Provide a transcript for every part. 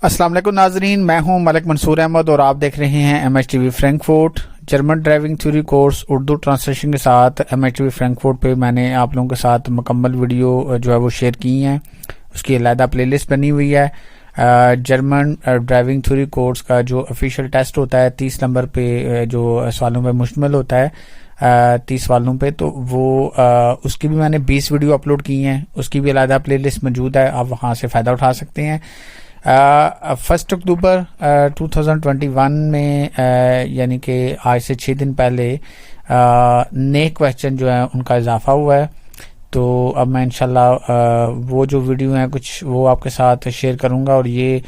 السلام علیکم ناظرین، میں ہوں ملک منصور احمد اور آپ دیکھ رہے ہیں M H T V Frankfurt German driving theory course Urdu translation کے ساتھ۔ M H T V Frankfurt پہ میں نے آپ لوگوں کے ساتھ مکمل ویڈیو جو ہے وہ شیئر کی ہیں، اس کی علیحدہ پلے لسٹ بنی ہوئی ہے۔ جرمن ڈرائیونگ تھیوری کورس کا جو افیشیل ٹیسٹ ہوتا ہے 30 نمبر پہ جو سوالوں پہ مشتمل ہوتا ہے، 30 سوالوں پہ، تو وہ اس کی بھی میں نے 20 ویڈیو اپلوڈ کی ہیں، اس کی بھی علیحدہ پلے لسٹ موجود ہے، آپ وہاں سے فائدہ اٹھا سکتے ہیں۔ 1 اکتوبر 2021 میں یعنی کہ آج سے 6 دن پہلے نئے کویسچن جو ہیں ان کا اضافہ ہوا ہے، تو اب میں انشاءاللہ وہ جو ویڈیو ہیں کچھ وہ آپ کے ساتھ شیئر کروں گا، اور یہ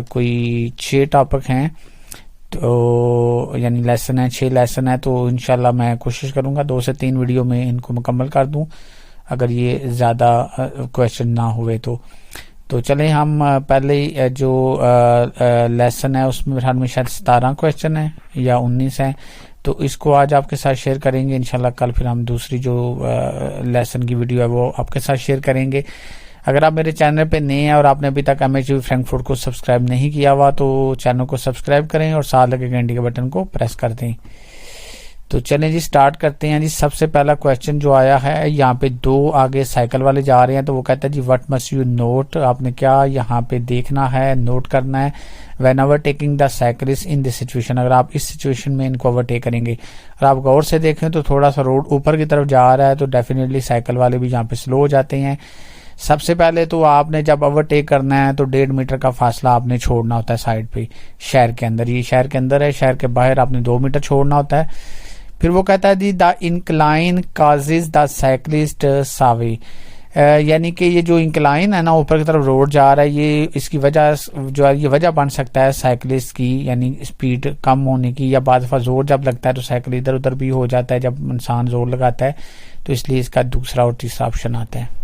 کوئی 6 ٹاپک ہیں، تو یعنی لیسن ہے، 6 لیسن ہے، تو انشاءاللہ میں کوشش کروں گا 2 سے 3 ویڈیو میں ان کو مکمل کر دوں، اگر یہ زیادہ کویسچن نہ ہوئے تو چلیں ہم پہلے جو لیسن ہے اس میں میرے خیال میں شاید 17 کویسچن ہیں یا 19 ہیں، تو اس کو آج آپ کے ساتھ شیئر کریں گے انشاءاللہ۔ کل پھر ہم دوسری جو لیسن کی ویڈیو ہے وہ آپ کے ساتھ شیئر کریں گے۔ اگر آپ میرے چینل پہ نئے ہیں اور آپ نے ابھی تک ایم ایچ ٹی وی فرینکفورٹ کو سبسکرائب نہیں کیا ہوا تو چینل کو سبسکرائب کریں اور ساتھ لگے گھنٹی کے بٹن کو پریس کر دیں۔ تو چلیں جی سٹارٹ کرتے ہیں۔ جی سب سے پہلا کویسچن جو آیا ہے، یہاں پہ 2 آگے سائیکل والے جا رہے ہیں، تو وہ کہتا ہے جی وٹ مسٹ یو نوٹ، آپ نے کیا یہاں پہ دیکھنا ہے، نوٹ کرنا ہے، when overtaking the cyclist in this situation, اگر آپ اس سچویشن میں ان کو اوور ٹیک کریں گے۔ اگر آپ غور سے دیکھیں تو تھوڑا سا روڈ اوپر کی طرف جا رہا ہے، تو ڈیفینیٹلی سائیکل والے بھی یہاں پہ سلو ہو جاتے ہیں۔ سب سے پہلے تو آپ نے جب اوور ٹیک کرنا ہے تو 1.5 میٹر کا فاصلہ آپ نے چھوڑنا ہوتا ہے سائڈ پہ، شہر کے اندر، یہ شہر کے اندر ہے، شہر کے باہر آپ نے 2 میٹر چھوڑنا ہوتا ہے۔ پھر وہ کہتا ہے جی دا انکلائن کازز دا سائیکلسٹ ساوے، یعنی کہ یہ جو انکلائن ہے نا، اوپر کی طرف روڈ جا رہا ہے، یہ اس کی وجہ جو ہے یہ وجہ بن سکتا ہے سائیکلسٹ کی، یعنی اسپیڈ کم ہونے کی، یا بعض دفعہ زور جب لگتا ہے تو سائیکل ادھر ادھر بھی ہو جاتا ہے جب انسان زور لگاتا ہے، تو اس لیے اس کا دوسرا اور تیسرا آپشن آتا ہے۔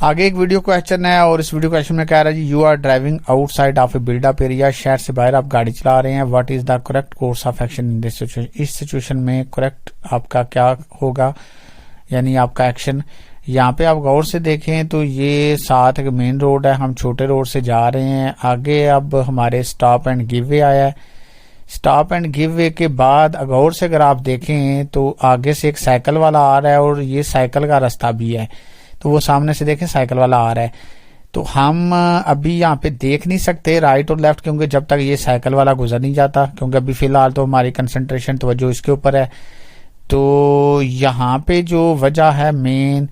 آگے ایک ویڈیو کویسچن ہے، اور اس ویڈیو کویسچن میں کہہ رہا ہے جی you are driving outside of a built up area, شہر سے باہر آپ گاڑی چلا رہے ہیں، what is the correct course of action in this situation, اس سچویشن میں کریکٹ آپ کا کیا ہوگا، یعنی آپ کا ایکشن۔ یہاں پہ آپ غور سے دیکھیں تو یہ ساتھ ایک مین روڈ ہے، ہم چھوٹے روڈ سے جا رہے ہیں، آگے اب ہمارے اسٹاپ اینڈ گیو وے آیا ہے، اسٹاپ اینڈ گیو وے کے بعد غور سے اگر آپ دیکھیں تو آگے سے ایک سائیکل والا آ رہا ہے، اور یہ سائیکل کا راستہ بھی ہے، تو وہ سامنے سے دیکھیں سائیکل والا آ رہا ہے، تو ہم ابھی یہاں پہ دیکھ نہیں سکتے رائٹ اور لیفٹ، کیونکہ جب تک یہ سائیکل والا گزر نہیں جاتا، کیونکہ ابھی فی الحال تو ہماری کنسنٹریشن توجہ اس کے اوپر ہے۔ تو یہاں پہ جو وجہ ہے مین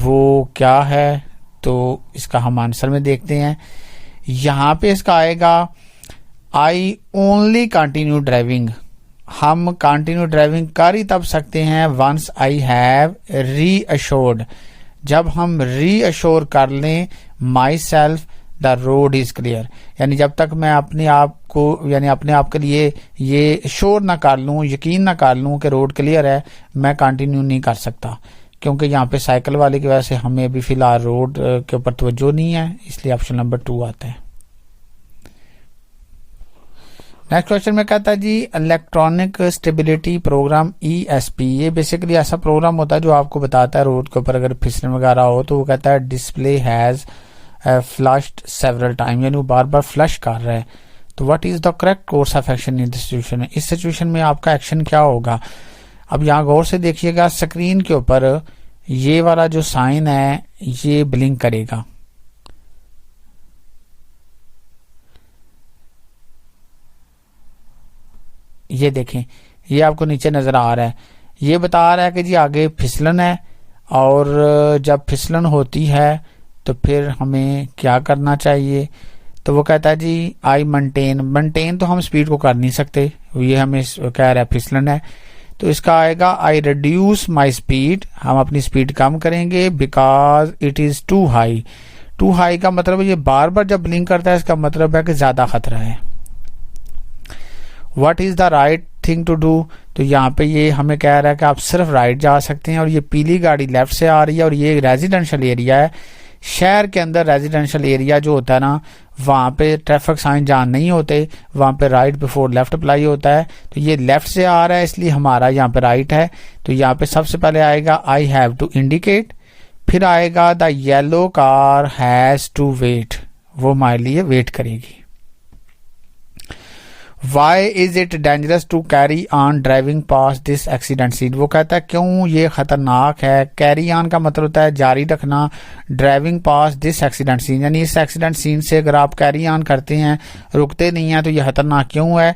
وہ کیا ہے، تو اس کا ہم آنسر میں دیکھتے ہیں۔ یہاں پہ اس کا آئے گا آئی اونلی کنٹینیو ڈرائیونگ، ہم کنٹینیو ڈرائیونگ کر ہی تب سکتے ہیں once I have reassured, جب ہم ری ایشور کر لیں myself the road is clear, یعنی جب تک میں اپنے آپ کو، یعنی اپنے آپ کے لیے یہ ایشور نہ کر لوں، یقین نہ کر لوں کہ روڈ کلیئر ہے، میں کنٹینیو نہیں کر سکتا، کیونکہ یہاں پہ سائیکل والے کی وجہ سے ہمیں ابھی فی الحال روڈ کے اوپر توجہ نہیں ہے، اس لیے آپشن نمبر 2 آتا ہے۔ نیکسٹ کویسچن میں کہتا ہے جی الیکٹرانک اسٹیبلٹی پروگرام ESP، یہ بیسیکلی ایسا پروگرام ہوتا ہے جو آپ کو بتاتا ہے روڈ کے اوپر اگر پھسلن وغیرہ ہو، تو وہ کہتا ہے display has flashed several time, یعنی وہ بار بار فلش کر رہا ہے، تو what is the correct course of action in this situation, اس سچویشن میں آپ کا ایکشن کیا ہوگا۔ اب یہاں غور سے دیکھیے گا اسکرین کے اوپر یہ والا جو سائن ہے یہ بلنک کرے گا، یہ دیکھیں یہ آپ کو نیچے نظر آ رہا ہے، یہ بتا رہا ہے کہ جی آگے پھسلن ہے، اور جب پھسلن ہوتی ہے تو پھر ہمیں کیا کرنا چاہیے، تو وہ کہتا ہے جی آئی مینٹین تو ہم سپیڈ کو کر نہیں سکتے، یہ ہمیں کہہ رہا ہے پھسلن ہے، تو اس کا آئے گا آئی ریڈیوس مائی اسپیڈ، ہم اپنی اسپیڈ کم کریں گے، because it is too high کا مطلب یہ بار بار جب بلنک کرتا ہے اس کا مطلب ہے کہ زیادہ خطرہ ہے۔ What is the right thing to do, تو یہاں پہ یہ ہمیں کہہ رہا ہے کہ آپ صرف رائٹ جا سکتے ہیں، اور یہ پیلی گاڑی لیفٹ سے آ رہی ہے، اور یہ ریزیڈینشل ایریا ہے، شہر کے اندر ریزیڈینشل ایریا جو ہوتا ہے نا وہاں پہ ٹریفک سائن جان نہیں ہوتے، وہاں پہ رائٹ بفور لیفٹ اپلائی ہوتا ہے، تو یہ لیفٹ سے آ رہا ہے اس لیے ہمارا یہاں پہ رائٹ ہے، تو یہاں پہ سب سے پہلے آئے گا آئی ہیو ٹو انڈیکیٹ، پھر آئے گا the yellow car has to wait, وہ ہمارے لیے ویٹ کرے گی. Why is it dangerous to carry on driving past this accident scene؟ وہ کہتا ہے کیوں یہ خطرناک ہے. کیری آن کا مطلب ہوتا ہے جاری رکھنا. ڈرائیونگ پاس دس ایکسیڈنٹ سین یعنی اس ایکسیڈنٹ سین سے اگر آپ کیری آن کرتے ہیں, رکتے نہیں ہیں, تو یہ خطرناک کیوں ہے.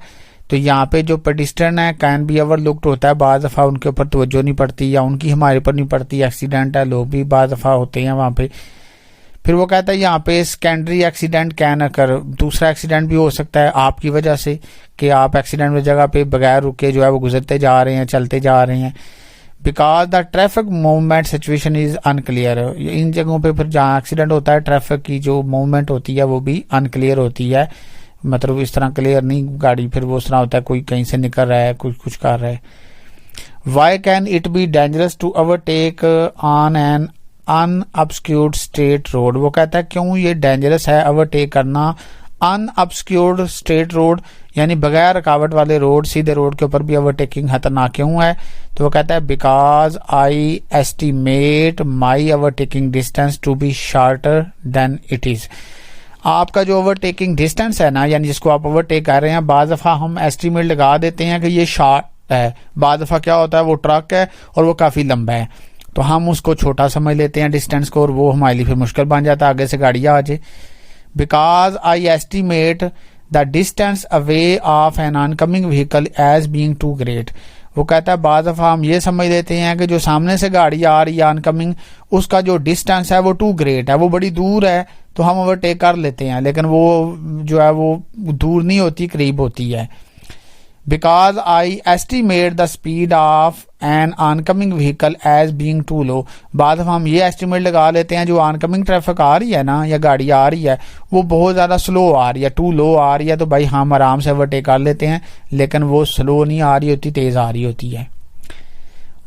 تو یہاں پہ جو پیڈسٹرن ہے کین بی اوور لکڈ ہوتا ہے, بعض دفعہ ان کے اوپر توجہ نہیں پڑتی یا ان کی ہمارے اوپر نہیں پڑتی. ایکسیڈنٹ ہے, لوگ بھی بعض دفعہ ہوتے ہیں وہاں پہ. پھر وہ کہتا ہے یہاں پہ سیکنڈری ایکسیڈنٹ کین اکر, دوسرا ایکسیڈنٹ بھی ہو سکتا ہے آپ کی وجہ سے کہ آپ ایکسیڈنٹ میں جگہ پہ بغیر رکے جو ہے وہ گزرتے جا رہے ہیں, چلتے جا رہے ہیں. Because the traffic movement situation is unclear. ان جگہوں پہ پھر جہاں ایکسیڈنٹ ہوتا ہے ٹریفک کی جو موومنٹ ہوتی ہے وہ بھی انکلیئر ہوتی ہے, مطلب اس طرح کلیئر نہیں گاڑی, پھر وہ اس طرح ہوتا ہے کوئی کہیں سے نکل رہا ہے, کچھ کر رہا ہے. Why can it be dangerous to overtake on an in obscured straight road? وہ کہتا ہے کیوں یہ ڈینجرس ہے اوور ٹیک کرنا ان obscured اسٹیٹ روڈ یعنی بغیر رکاوٹ والے روڈ, سیدھے روڈ کے اوپر بھی اوور ٹیکنگ خطرناک کیوں ہے. تو وہ کہتا ہے because I estimate my overtaking distance to be shorter than it is. آپ کا جو اوور ٹیکنگ ڈسٹینس ہے نا, یعنی جس کو آپ اوور ٹیک کر رہے ہیں, بعض دفعہ ہم ایسٹیمیٹ لگا دیتے ہیں کہ یہ شارٹ ہے, بعض دفعہ کیا ہوتا ہے وہ ٹرک ہے اور وہ کافی لمبا ہے, تو ہم اس کو چھوٹا سمجھ لیتے ہیں ڈسٹینس کو, اور وہ ہمارے لیے پھر مشکل بن جاتا ہے آگے سے گاڑی آ جائے. Because I estimate the distance away of an oncoming vehicle as being too great. وہ کہتا ہے بعض دفعہ ہم یہ سمجھ لیتے ہیں کہ جو سامنے سے گاڑی آ رہی ہے آن کمنگ, اس کا جو ڈسٹینس ہے وہ ٹو گریٹ ہے, وہ بڑی دور ہے, تو ہم اوور ٹیک کر لیتے ہیں, لیکن وہ جو ہے وہ دور نہیں ہوتی, قریب ہوتی ہے. Because I estimate the speed of an oncoming vehicle as being too low. بعد ہم یہ ایسٹیمیٹ لگا لیتے ہیں جو آن کمنگ ٹریفک آ رہی ہے نا, یا گاڑی آ رہی ہے, وہ بہت زیادہ سلو آ رہی ہے, ٹو لو آ رہی ہے, تو بھائی ہم آرام سے اوورٹیک کر لیتے ہیں, لیکن وہ سلو نہیں آ رہی ہوتی, تیز آ رہی ہوتی ہے.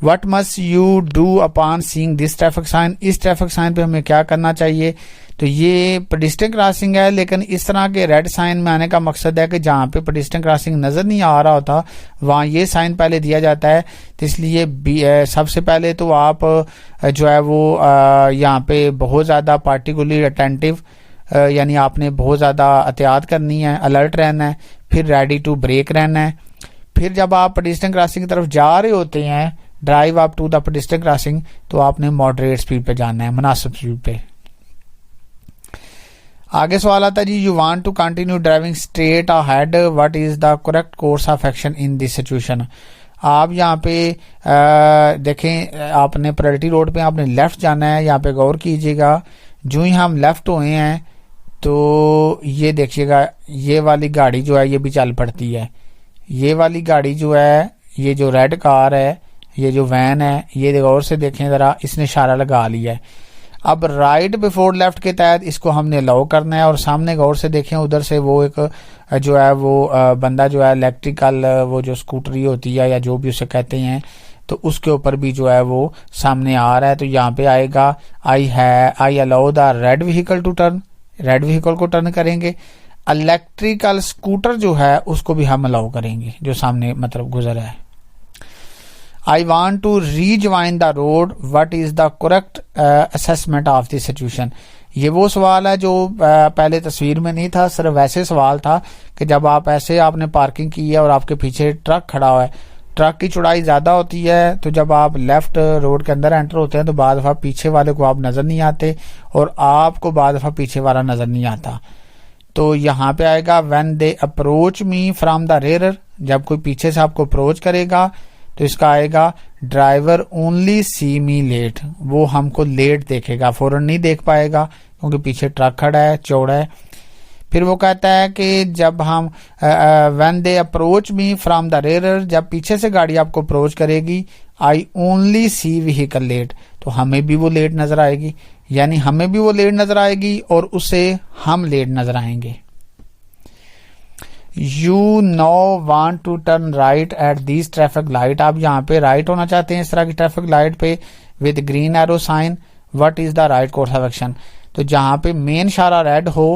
What must you do upon seeing this traffic sign? اس ٹریفک سائن پہ ہمیں کیا کرنا چاہیے؟ تو یہ پیڈسٹرین کراسنگ ہے, لیکن اس طرح کے ریڈ سائن میں آنے کا مقصد ہے کہ جہاں پہ پیڈسٹرین کراسنگ نظر نہیں آ رہا ہوتا وہاں یہ سائن پہلے دیا جاتا ہے. تو اس لیے سب سے پہلے تو آپ جو ہے وہ یہاں پہ بہت زیادہ پارٹیکولرلی اٹینٹیو, یعنی آپ نے بہت زیادہ احتیاط کرنی ہے, الرٹ رہنا ہے, پھر ریڈی ٹو بریک رہنا ہے. پھر جب آپ پیڈسٹرین کراسنگ کی طرف جا رہے ہوتے ہیں, drive up to the pedestrian crossing, تو آپ نے ماڈریٹ سپیڈ پہ جانا ہے, مناسب سپیڈ پہ. آگے سوال آتا ہے جی, you want to continue driving straight ahead, what is the correct course of action in this situation? آپ یہاں پہ دیکھیں, آپ نے پرائرٹی روڈ پہ آپ نے لیفٹ جانا ہے, یہاں پہ غور کیجیے گا. جو ہی ہم لیفٹ ہوئے ہیں تو یہ دیکھیے گا یہ والی گاڑی جو ہے یہ بھی چل پڑتی ہے. یہ والی گاڑی جو ہے, یہ جو ریڈ کار ہے, یہ جو وین ہے, یہ غور سے دیکھیں ذرا, اس نے اشارہ لگا لیا ہے. اب رائٹ بفور لیفٹ کے تحت اس کو ہم نے الاؤ کرنا ہے, اور سامنے غور سے دیکھیں ادھر سے وہ ایک جو ہے وہ بندہ جو ہے الیکٹریکل وہ جو اسکوٹری ہوتی ہے یا جو بھی اسے کہتے ہیں, تو اس کے اوپر بھی جو ہے وہ سامنے آ رہا ہے. تو یہاں پہ آئے گا I allow the red vehicle to turn, red vehicle کو ٹرن کریں گے. الیکٹریکل اسکوٹر جو ہے اس کو بھی ہم الاؤ کریں گے جو سامنے مطلب گزر ہے. I want to rejoin the road. What is the correct assessment of the situation؟ یہ وہ سوال ہے جو پہلے تصویر میں نہیں تھا, صرف ویسے سوال تھا کہ جب آپ ایسے آپ نے پارکنگ کی ہے اور آپ کے پیچھے ٹرک کھڑا ہوا ہے, ٹرک کی چوڑائی زیادہ ہوتی ہے, تو جب آپ لیفٹ روڈ کے اندر انٹر ہوتے ہیں تو بعض دفعہ پیچھے والے کو آپ نظر نہیں آتے اور آپ کو بعض دفعہ پیچھے والا نظر نہیں آتا. تو یہاں پہ آئے گا when they approach me from the rear, جب کوئی پیچھے سے آپ کو اپروچ کرے گا تو اس کا آئے گا ڈرائیور اونلی سی می لیٹ, وہ ہم کو لیٹ دیکھے گا, فوراً نہیں دیکھ پائے گا کیونکہ پیچھے ٹرک کھڑا ہے, چوڑا ہے. پھر وہ کہتا ہے کہ جب ہم when they approach me from the rear, جب پیچھے سے گاڑی آپ کو اپروچ کرے گی, I only see vehicle late, تو ہمیں بھی وہ لیٹ نظر آئے گی, یعنی ہمیں بھی وہ لیٹ نظر آئے گی اور اسے ہم لیٹ نظر آئیں گے. You now want to turn right at these traffic light, آپ یہاں پہ رائٹ ہونا چاہتے ہیں اس طرح کی ٹریفک لائٹ پہ with green arrow sign. What is the right course of action؟ تو جہاں پہ مین اشارہ ریڈ ہو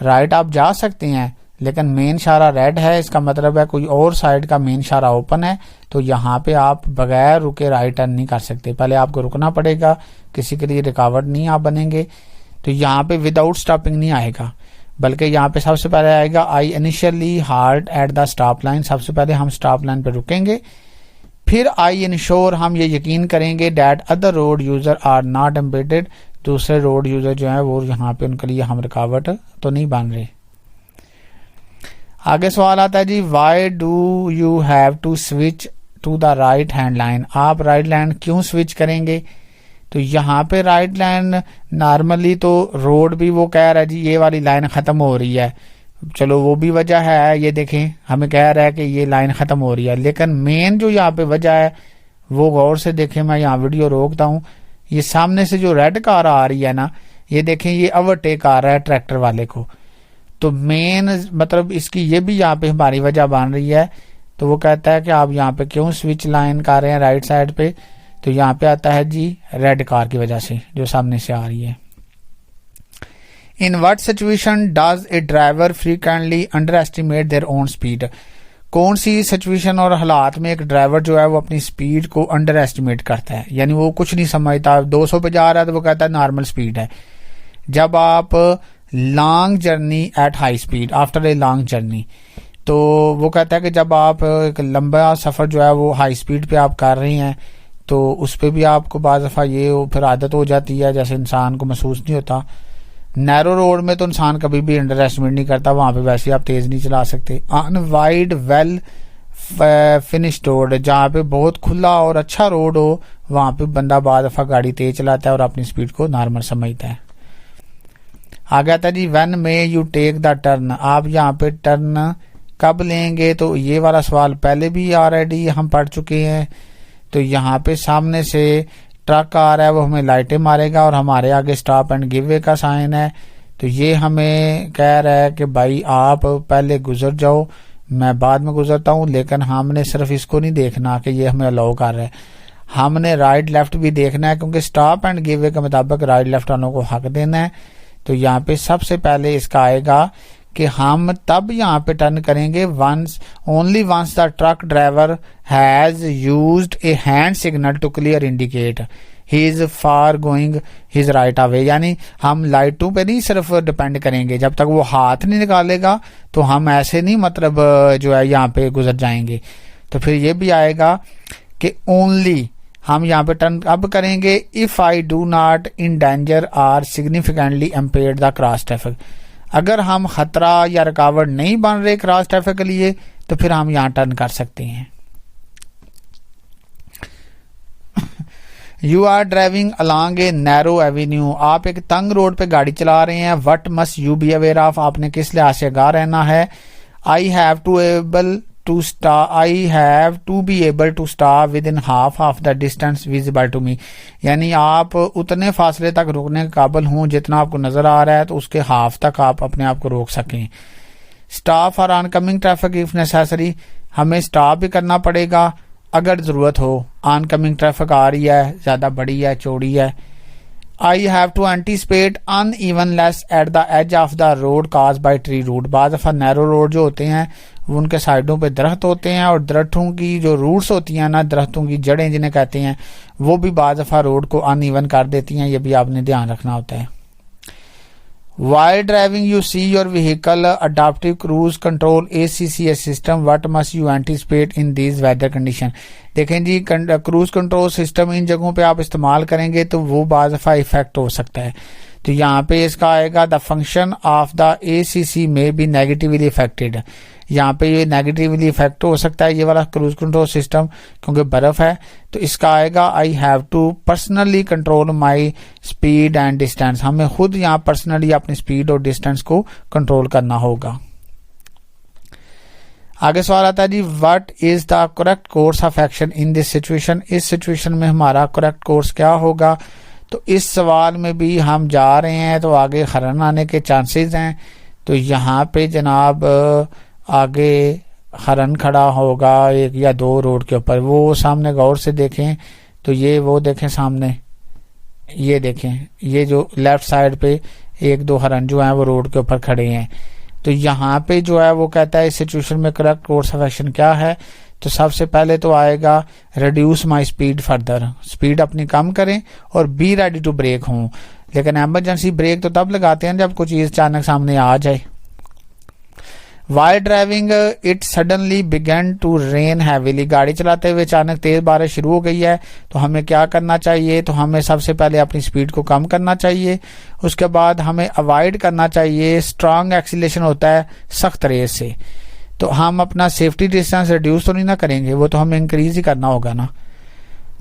رائٹ آپ جا سکتے ہیں, لیکن مین اشارہ ریڈ ہے, اس کا مطلب ہے کوئی اور سائڈ کا مین اشارہ اوپن ہے, تو یہاں پہ آپ بغیر رکے رائٹ ٹرن نہیں کر سکتے, پہلے آپ کو رکنا پڑے گا, کسی کے لیے رکاوٹ نہیں آپ بنیں گے. تو یہاں پہ وداؤٹ اسٹاپنگ نہیں آئے گا. بلکہ یہاں پہ سب سے پہلے آئے گا I initially halt at the stop line. سب سے پہلے ہم اسٹاپ لائن پہ رکیں گے. پھر آئی انشور ہم یہ یقین کریں گے that other road user are not impeded. دوسرے روڈ یوزر جو ہیں وہ یہاں پہ ان کے لیے ہم رکاوٹ تو نہیں بن رہے. آگے سوال آتا ہے جی why do you have to switch to the right hand lane. آپ رائٹ لائن کیوں سوئچ کریں گے؟ تو یہاں پہ رائٹ لائن نارملی تو روڈ بھی وہ کہہ رہا ہے جی یہ والی لائن ختم ہو رہی ہے. چلو وہ بھی وجہ ہے, یہ دیکھیں ہمیں کہہ رہا ہے کہ یہ لائن ختم ہو رہی ہے, لیکن مین جو یہاں پہ وجہ ہے وہ غور سے دیکھیں. میں یہاں ویڈیو روکتا ہوں. یہ سامنے سے جو ریڈ کار آ رہی ہے نا, یہ دیکھیں یہ اوورٹیک آ رہا ہے ٹریکٹر والے کو. تو مین مطلب اس کی یہ بھی یہاں پہ ہماری وجہ بن رہی ہے. تو وہ کہتا ہے کہ آپ یہاں پہ کیوں سوئچ لائن کر رہے ہیں رائٹ سائڈ پہ؟ تو یہاں پہ آتا ہے جی ریڈ کار کی وجہ سے جو سامنے سے آ رہی ہے. In what situation does a driver frequently underestimate their own speed? کون سی سچویشن اور حالات میں ایک ڈرائیور جو ہے وہ اپنی سپیڈ کو انڈر ایسٹیمیٹ کرتا ہے, یعنی وہ کچھ نہیں سمجھتا, 200 پہ جا رہا ہے تو وہ کہتا ہے نارمل سپیڈ ہے. جب آپ long journey at high speed after a long journey, تو وہ کہتا ہے کہ جب آپ ایک لمبا سفر جو ہے وہ ہائی سپیڈ پہ آپ کر رہے ہیں تو اس پہ بھی آپ کو بعض دفعہ یہ پھر عادت ہو جاتی ہے, جیسے انسان کو محسوس نہیں ہوتا. نیرو روڈ میں تو انسان کبھی بھی انڈر ایسٹیمیٹ نہیں کرتا, وہاں پہ ویسے آپ تیز نہیں چلا سکتے. آن وائڈ ویل فنشڈ روڈ, جہاں پہ بہت کھلا اور اچھا روڈ ہو, وہاں پہ بندہ بعض دفعہ گاڑی تیز چلاتا ہے اور اپنی سپیڈ کو نارمل سمجھتا ہے. آگے آتا ہے جی وین میں یو ٹیک دا ٹرن. آپ یہاں پہ ٹرن کب لیں گے؟ تو یہ والا سوال پہلے بھی آلریڈی ہم پڑھ چکے ہیں. تو یہاں پہ سامنے سے ٹرک آ رہا ہے, وہ ہمیں لائٹیں مارے گا اور ہمارے آگے اسٹاپ اینڈ گیو وے کا سائن ہے. تو یہ ہمیں کہہ رہا ہے کہ بھائی آپ پہلے گزر جاؤ, میں بعد میں گزرتا ہوں. لیکن ہم نے صرف اس کو نہیں دیکھنا کہ یہ ہمیں الاؤ کر رہا ہے, ہم نے رائٹ لیفٹ بھی دیکھنا ہے, کیونکہ اسٹاپ اینڈ گیو وے کے مطابق رائٹ لیفٹ والوں کو حق دینا ہے. تو یہاں پہ سب سے پہلے اس کا آئے گا کہ ہم تب یہاں پہ ٹرن کریں گے only once the truck driver has used a hand signal to clear indicate he is far going his right away. یعنی ہم لائٹوں پہ نہیں صرف ڈپینڈ کریں گے, جب تک وہ ہاتھ نہیں نکالے گا تو ہم ایسے نہیں مطلب جو ہے یہاں پہ گزر جائیں گے. تو پھر یہ بھی آئے گا کہ only ہم یہاں پہ ٹرن اب کریں گے if I do not endanger or significantly impair the cross traffic. اگر ہم خطرہ یا رکاوٹ نہیں بن رہے کراس ٹریفک کے لیے تو پھر ہم یہاں ٹرن کر سکتے ہیں. You are driving along a narrow avenue. آپ ایک تنگ روڈ پہ گاڑی چلا رہے ہیں. what must you be aware of? آپ نے کس لحاظ سے آگاہ رہنا ہے. I have to be able to stop within half of the distance visible to me. یعنی آپ اتنے فاصلے تک روکنے کے قابل ہوں جتنا آپ کو نظر آ رہا ہے, تو اس کے ہاف تک آپ اپنے آپ کو روک سکیں. Stop for oncoming traffic if necessary. ہمیں سٹاپ بھی کرنا پڑے گا اگر ضرورت ہو. آن کمنگ ٹریفک آ رہی ہے, زیادہ بڑی ہے, چوڑی ہے. I have to anticipate unevenness at the edge of the road caused by tree root. بعض دفعہ نیرو روڈ جو ہوتے ہیں وہ ان کے سائڈوں پہ درخت ہوتے ہیں, اور درختوں کی جو روٹس ہوتی ہیں نا, درختوں کی جڑیں جنہیں کہتے ہیں, وہ بھی بعض دفعہ روڈ کو ان ایون کر دیتی ہیں. یہ بھی آپ نے دھیان رکھنا ہوتا ہے. While driving you see your vehicle adaptive cruise control ACCS system. What must you anticipate in these weather condition? دیکھیں جی کروز کنٹرول سسٹم ان جگہوں پہ آپ استعمال کریں گے تو وہ بعض دفعہ افیکٹ ہو سکتا ہے. تو یہاں پہ اس کا آئے گا the function of the ACC may be negatively affected. یہاں پہ یہ نیگیٹیولی افیکٹ ہو سکتا ہے یہ والا کروز کنٹرول سسٹم, کیونکہ برف ہے. تو اس کا آئے گا I have to personally control my speed and distance. ہمیں خود یہاں پرسنلی اپنی سپیڈ اور ڈسٹینس کو کنٹرول کرنا ہوگا. آگے سوال آتا ہے جی what is the correct course of action in this situation. اس سچویشن میں ہمارا کریکٹ کورس کیا ہوگا؟ تو اس سوال میں بھی ہم جا رہے ہیں تو آگے خرن آنے کے چانسز ہیں. تو یہاں پہ جناب آگے خرن کھڑا ہوگا ایک یا دو روڈ کے اوپر. وہ سامنے غور سے دیکھیں تو یہ وہ دیکھیں سامنے, یہ دیکھیں یہ جو لیفٹ سائڈ پہ ایک دو ہرن جو ہیں وہ روڈ کے اوپر کھڑے ہیں. تو یہاں پہ جو ہے وہ کہتا ہے اس سچویشن میں کریکٹ کورس آف ایکشن کیا ہے. تو سب سے پہلے تو آئے گا reduce my speed further, speed اپنی کم کریں اور بی ریڈی ٹو بریک ہوں. لیکن ایمرجنسی بریک تو تب لگاتے ہیں جب کوئی چیز اچانک سامنے آ جائے. While driving it suddenly began to rain heavily، گاڑی چلاتے ہوئے اچانک تیز بارش شروع ہو گئی ہے تو ہمیں کیا کرنا چاہیے؟ تو ہمیں سب سے پہلے اپنی سپیڈ کو کم کرنا چاہیے. اس کے بعد ہمیں اوائڈ کرنا چاہیے اسٹرانگ ایکسیلیشن ہوتا ہے سخت ریس سے. تو ہم اپنا سیفٹی ڈسٹینس ریڈیوس تو نہیں نہ کریں گے، وہ تو ہمیں انکریز ہی کرنا ہوگا نا.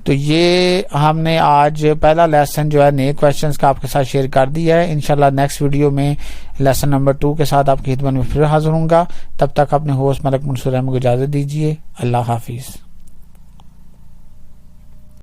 تو یہ ہم نے آج پہلا لیسن جو ہے نئے کویشچنز کا آپ کے ساتھ شیئر کر دیا ہے. انشاءاللہ نیکسٹ ویڈیو میں لیسن نمبر 2 کے ساتھ آپ کی خدمت میں پھر حاضر ہوں گا. تب تک اپنے ہوسٹ ملک منصور احمد کو اجازت دیجیے. اللہ حافظ.